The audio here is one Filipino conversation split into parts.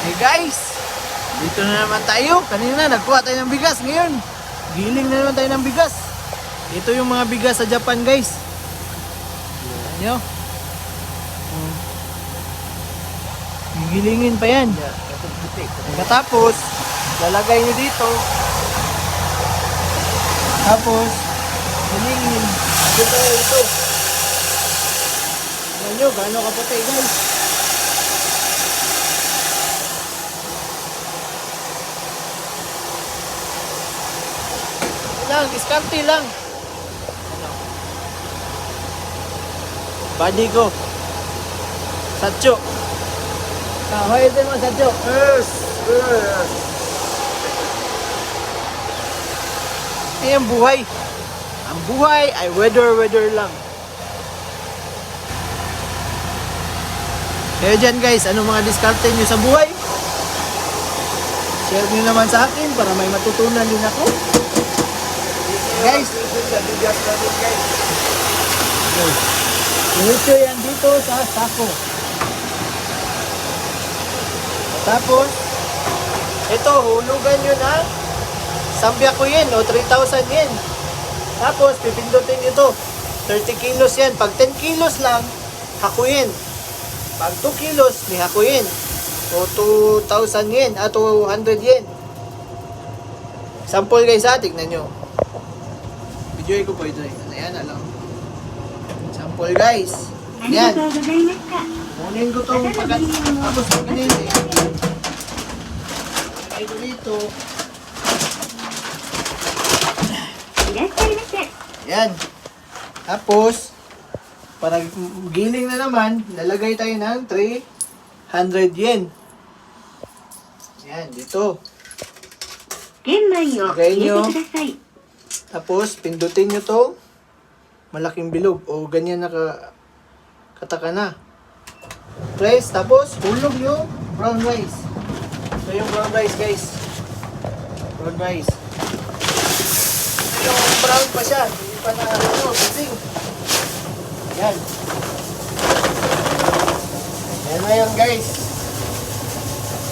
Hey guys, dito na naman tayo. Kanina nagkuha tayo ng bigas. Ngayon, giling na naman tayo ng bigas. Ito yung mga bigas sa Japan guys. Ayan nyo. Gigilingin pa yan. Pagkatapos, lalagay nyo dito. Tapos, gilingin. Ito. Ayan nyo, gano'ng kaputi guys. Diskarte lang. Body ko. Satcho. Kahoy din mo, Satcho. Yes. Ay, ang buhay. Ang buhay ay weather lang. Kaya dyan guys, anong mga diskarte nyo sa buhay? Share nyo naman sa akin para may matutunan din ako. Guys, diretso yan dito sa sako. Tapos, ito, hulugan nyo na Sambiako yen o 3,000 yen. Tapos, pipindutin nyo to. 30 kilos yan. Pag 10 kilos lang, hakuyin. Pag 2 kilos, may hakuyin. O 2,000 yen, 200 yen. Sample guys ha, tignan nyo. Video ko po ito eh. Ayan, alam. Sample guys. Ayan. Kunin ko itong tapos ko pinili. Lagay ko dito. Ayan. Tapos, para giling na naman, lalagay tayo ng 300 yen. Ayan, dito. Lagay nyo. Tapos, pindutin nyo to malaking bilog o ganyan kataka na. Press, tapos hulog yung brown rice. Ito yung brown rice guys. Brown rice. Yung brown pa siya. Hindi pa na bising. Yan. Yan na yan guys.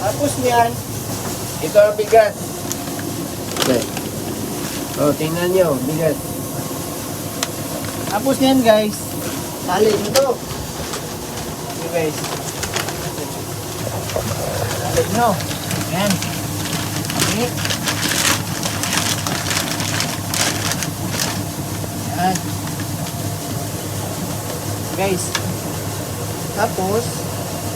Tapos niyan, ito ang bigat. Okay. O, tingnan nyo, bigat. Tapos niyan guys, salin nyo to. Okay guys. Salin nyo. Ayan. Okay. Ayan. Guys. Tapos,